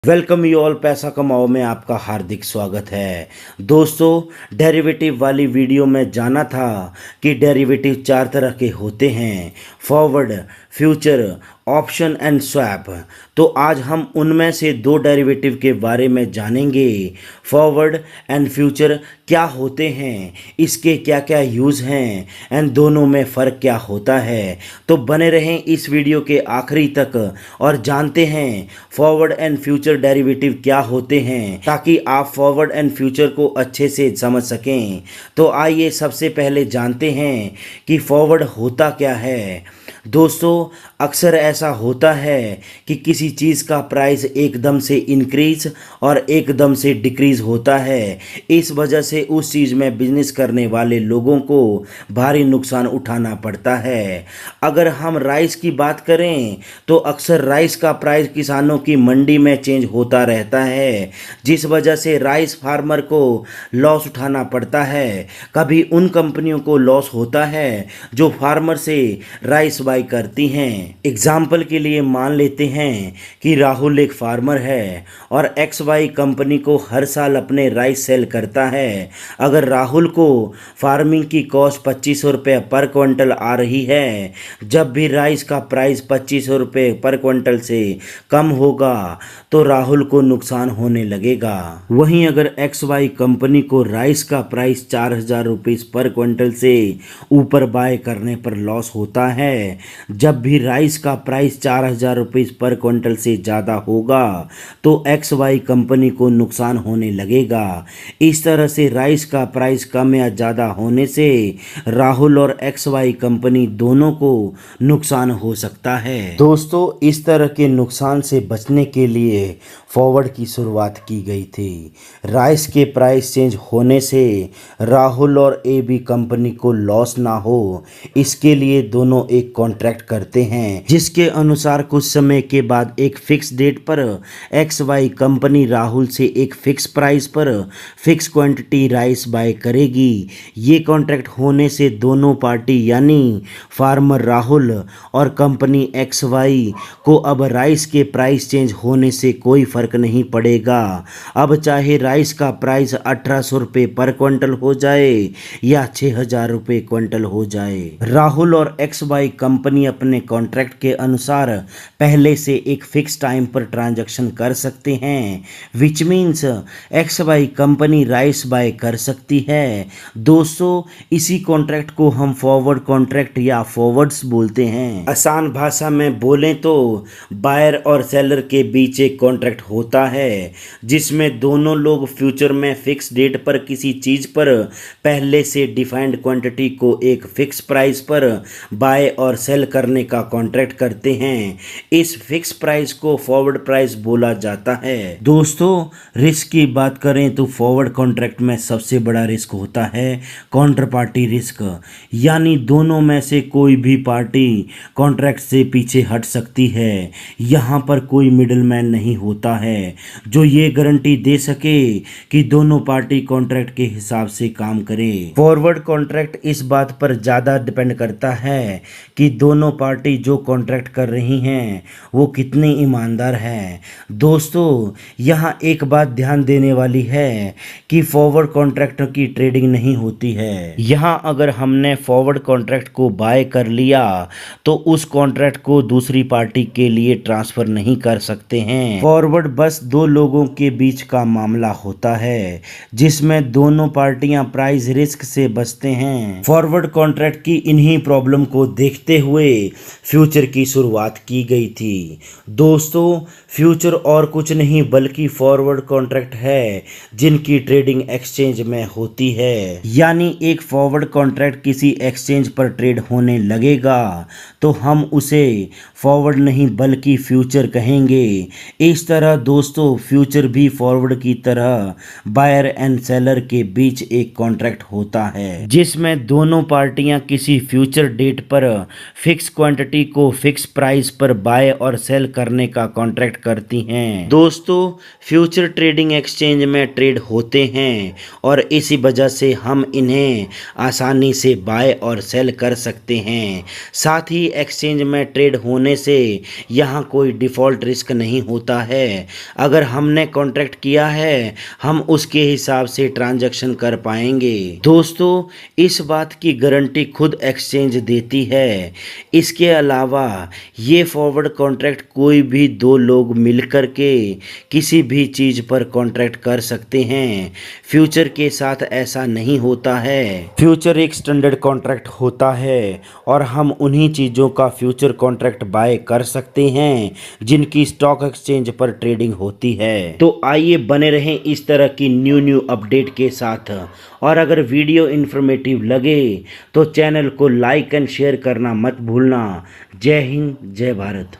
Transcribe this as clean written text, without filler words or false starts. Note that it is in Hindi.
Welcome you all. पैसा कमाओ में आपका हार्दिक स्वागत है। दोस्तों, डेरिवेटिव वाली वीडियो में जाना था कि डेरिवेटिव चार तरह के होते हैं: forward, future, option and swap. तो आज हम उनमें से दो डेरिवेटिव के बारे में जानेंगे। फॉरवर्ड एंड फ्यूचर क्या होते हैं, इसके क्या क्या यूज़ हैं एंड दोनों में फ़र्क क्या होता है। तो बने रहें इस वीडियो के आखिरी तक और जानते हैं फॉरवर्ड एंड फ्यूचर डेरिवेटिव क्या होते हैं, ताकि आप फॉरवर्ड एंड फ्यूचर को अच्छे से समझ सकें। तो आइए सबसे पहले जानते हैं कि फॉरवर्ड होता क्या है। दोस्तों, अक्सर ऐसा होता है कि किसी चीज़ का प्राइस एकदम से इंक्रीज और एकदम से डिक्रीज़ होता है। इस वजह से उस चीज़ में बिजनेस करने वाले लोगों को भारी नुकसान उठाना पड़ता है। अगर हम राइस की बात करें तो अक्सर राइस का प्राइस किसानों की मंडी में चेंज होता रहता है, जिस वजह से राइस फार्मर को लॉस उठाना पड़ता है। कभी उन कंपनियों को लॉस होता है जो फार्मर से राइस बाई करती हैं। एग्जाम्पल के लिए मान लेते हैं कि राहुल एक फार्मर है और XY कंपनी को हर साल अपने राइस सेल करता है। अगर राहुल को फार्मिंग की कॉस्ट 2500 रुपये पर क्विंटल आ रही है, जब भी राइस का प्राइस 2500 रुपये पर क्विंटल से कम होगा तो राहुल को नुकसान होने लगेगा। वहीं अगर XY कंपनी को राइस का प्राइस 4000 रुपीज़ पर क्विंटल से ऊपर बाय करने पर लॉस होता है, जब भी राइस का प्राइस 4000 रुपीज़ पर क्विंटल से ज़्यादा होगा तो XY कंपनी को नुकसान होने लगेगा। इस तरह से राइस का प्राइस कम या ज़्यादा होने से राहुल और XY कंपनी दोनों को नुकसान हो सकता है। दोस्तों, इस तरह के नुकसान से बचने के लिए फॉरवर्ड की शुरुआत की गई थी। राइस के प्राइस चेंज होने से राहुल और AB कंपनी को लॉस ना हो, इसके लिए दोनों एक कॉन्ट्रैक्ट करते हैं, जिसके अनुसार कुछ समय के बाद एक फिक्स डेट पर XY कंपनी राहुल से एक फिक्स प्राइस पर फिक्स क्वांटिटी राइस बाय करेगी। ये कॉन्ट्रैक्ट होने से दोनों पार्टी यानी फार्मर राहुल और कंपनी XY को अब राइस के प्राइस चेंज होने से कोई फर्क नहीं पड़ेगा। अब चाहे राइस का प्राइस 1800 रुपये पर क्विंटल हो जाए या 6000 रुपये क्विंटल हो जाए, राहुल और XY कंपनी अपने कॉन्ट्रैक्ट के अनुसार पहले से एक फिक्स टाइम पर ट्रांजैक्शन कर सकते हैं, which means XY company rice buy कर सकती है। दोस्तों, इसी कॉन्ट्रैक्ट को हम फॉरवर्ड कॉन्ट्रैक्ट या फॉरवर्ड्स बोलते हैं। आसान भाषा में बोलें तो बायर और सेलर के बीच एक कॉन्ट्रैक्ट होता है जिसमें दोनों लोग फ्यूचर में फिक्स डेट पर किसी चीज़ पर पहले से डिफाइंड क्वांटिटी को एक फिक्स प्राइस पर बाय और सेल करने का कॉन्ट्रैक्ट करते हैं। इस फिक्स प्राइस को फॉरवर्ड प्राइस बोला जाता है। दोस्तों, रिस्क की बात करें तो फॉरवर्ड कॉन्ट्रैक्ट में सबसे बड़ा रिस्क होता है काउंटर पार्टी रिस्क, यानी दोनों में से कोई भी पार्टी कॉन्ट्रैक्ट से पीछे हट सकती है। यहाँ पर कोई मिडलमैन नहीं होता है जो ये गारंटी दे सके कि दोनों पार्टी कॉन्ट्रैक्ट के हिसाब से काम करे। फॉरवर्ड कॉन्ट्रैक्ट इस बात पर ज़्यादा डिपेंड करता है कि दोनों पार्टी जो कॉन्ट्रैक्ट कर रही हैं वो कितनी ईमानदार हैं। दोस्तों, यहाँ एक बात ध्यान देने वाली है कि फॉरवर्ड कॉन्ट्रैक्ट की ट्रेडिंग नहीं होती है। यहाँ अगर हमने फॉरवर्ड कॉन्ट्रैक्ट को बाय कर लिया तो उस कॉन्ट्रैक्ट को दूसरी पार्टी के लिए ट्रांसफ़र नहीं कर सकते हैं। फॉरवर्ड बस दो लोगों के बीच का मामला होता है जिसमें दोनों पार्टियां प्राइस रिस्क से बचते हैं। फॉरवर्ड कॉन्ट्रैक्ट की इन्हीं प्रॉब्लम को देखते हुए फ्यूचर की शुरुआत की गई थी। दोस्तों, फ्यूचर और कुछ नहीं बल्कि फॉरवर्ड कॉन्ट्रैक्ट है जिनकी ट्रेडिंग एक्सचेंज में होती है। यानी एक फॉरवर्ड कॉन्ट्रैक्ट किसी एक्सचेंज पर ट्रेड होने लगेगा तो हम उसे फॉरवर्ड नहीं बल्कि फ्यूचर कहेंगे। इस तरह दोस्तों, फ्यूचर भी फॉरवर्ड की तरह बायर एंड सेलर के बीच एक कॉन्ट्रैक्ट होता है जिसमें दोनों पार्टियां किसी फ्यूचर डेट पर फिक्स क्वांटिटी को फिक्स प्राइस पर बाय और सेल करने का कॉन्ट्रैक्ट करती हैं। दोस्तों, फ्यूचर ट्रेडिंग एक्सचेंज में ट्रेड होते हैं और इसी वजह से हम इन्हें आसानी से बाय और सेल कर सकते हैं। साथ ही एक्सचेंज में ट्रेड होने से यहाँ कोई डिफ़ॉल्ट रिस्क नहीं होता है। अगर हमने कॉन्ट्रैक्ट किया है, हम उसके हिसाब से ट्रांजैक्शन कर पाएंगे। दोस्तों, इस बात की गारंटी खुद एक्सचेंज देती है। इसके अलावा ये फॉरवर्ड कॉन्ट्रैक्ट कोई भी दो लोग मिलकर के किसी भी चीज़ पर कॉन्ट्रैक्ट कर सकते हैं। फ्यूचर के साथ ऐसा नहीं होता है। फ्यूचर एक स्टैंडर्ड कॉन्ट्रैक्ट होता है और हम उन्हीं चीज़ों का फ्यूचर कॉन्ट्रैक्ट बाय कर सकते हैं जिनकी स्टॉक एक्सचेंज पर ट्रेडिंग होती है। तो आइए बने रहें इस तरह की न्यू अपडेट के साथ। और अगर वीडियो इन्फॉर्मेटिव लगे तो चैनल को लाइक एंड शेयर करना मत भूलना। जय हिंद, जय भारत।